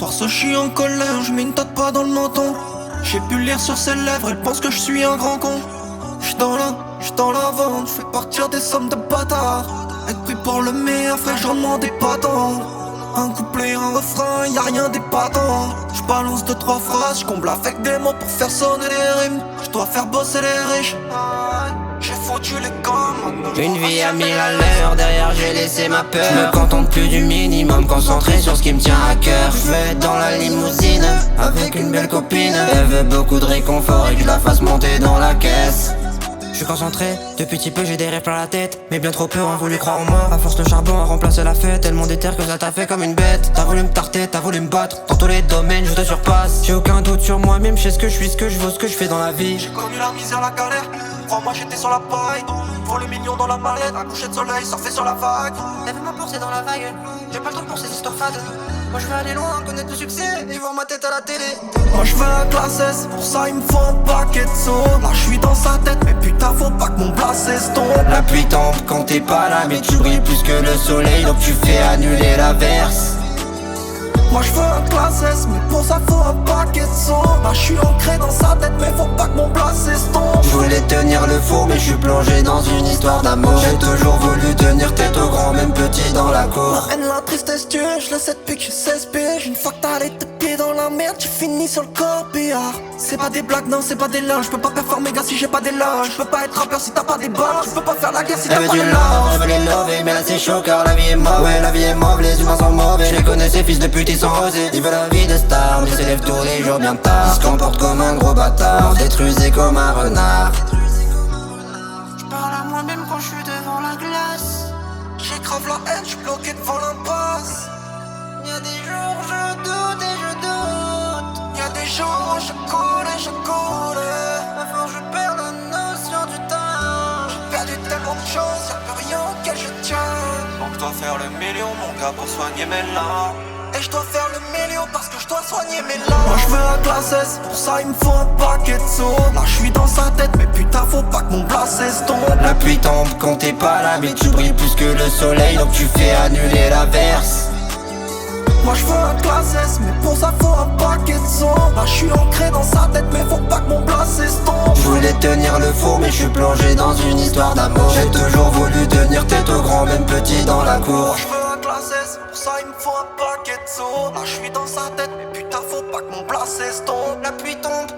Soir ce je suis en colère, je mets une tête pas dans le menton. J'ai pu lire sur ses lèvres, elle pense que je suis un grand con. J'suis dans la vente, j'fais partir des sommes de bâtards. Être pris pour le meilleur, frère, j'en demande des patons. Un couplet, un refrain, y'a rien d'épatant. J'balance 2-3 phrases, j'comble avec des mots pour faire sonner les rimes. J'dois faire bosser les riches. J'ai foutu les gommes. Une vie à 1000 à l'heure, derrière j'ai laissé ma peur. Je me contente plus du minimum, concentré sur ce qui me tient à cœur. Je veux être dans la limousine, avec une belle copine. Elle veut beaucoup de réconfort et que je la fasse monter dans la caisse. Je suis concentré, depuis petit peu j'ai des rêves plein la tête. Mais bien trop peu ont voulu croire en moi. À force le charbon a remplacé la fête. Tellement déter que ça t'a fait comme une bête. T'as voulu me tarter, t'as voulu me battre. Dans tous les domaines je te surpasse. J'ai aucun doute sur moi-même, je sais ce que je suis, ce que je vaux, ce que je fais dans la vie. J'ai connu la misère, la galère. Crois-moi j'étais sur la paille. Pour le million dans la mallette, un coucher de soleil, surfer sur la vague. Lève ma c'est dans la vague. J'ai pas le temps pour ces histoires fades. Moi je veux aller loin, connaître le succès et voir ma tête à la télé. Moi je veux la classe S, pour ça il me faut un paquet de sauts. Là je suis dans sa tête, mais putain faut pas que mon place s'estompe. La pluie tombe quand t'es pas là, mais tu brilles plus que le soleil, donc tu fais annuler l'averse. Moi je veux un classe S, mais pour ça faut un paquet de sauts. Là je suis ancré dans sa tête, mais faut pas que mon place s'estompe. Je voulais tenir le four, mais je suis plongé dans une histoire d'amour. J'ai toujours voulu tenir tête au grand, même petit dans la cour. La haine, la tristesse tue, je le sais depuis que j'ai 16 piges. Une fois que t'as les deux pieds dans la merde, tu finis sur le corbillard. C'est pas des blagues, non c'est pas des linges. Je peux pas performer gars si j'ai pas des linges. Je peux pas être rappeur si t'as pas des balles. Je peux pas faire la guerre si t'as Elle veut pas du des love, linges. elle veut les lover, mais là c'est chaud car la vie est mauvaise. Ouais la vie est mauvaise, les humains sont mauvais. Je les connais ces fils de pute, ils sont osés. Ils veulent la vie de star, mais s'élèvent tous les jours bien tard. Ils se comportent comme un gros bâtard, détruisé comme un renard. Je parle à moi-même quand je suis devant la glace. J'écrave la haine, je suis bloqué devant l'impasse. Y'a des jours je doute et je doute. Y'a des jours où je coule et je coule. À force je perds la notion du temps. J'ai perdu tellement de choses, y'a plus rien auquel je tiens. Donc je dois faire le million mon gars pour soigner mes larmes. Et je dois faire le million parce que je dois soigner mes larmes. Moi je veux la classe S, pour ça il me faut un paquet de sauts. Là je suis dans sa tête, mais putain faut pas que mon place s'estompe. La pluie tombe quand t'es pas là, mais tu brilles plus que le soleil, donc tu fais annuler l'averse. Moi je veux un classe S, mais pour ça faut un paquet de sauts. Là je suis ancré dans sa tête, mais faut pas que mon place s'estompe. Je voulais tenir le four, mais je suis plongé dans une histoire d'amour. J'ai toujours voulu tenir tête au grand, même petit dans la cour. Moi je veux un classe S, pour ça il me faut un paquet de sauts. Là je suis dans sa tête, mais putain faut pas que mon place s'estompe. La pluie tombe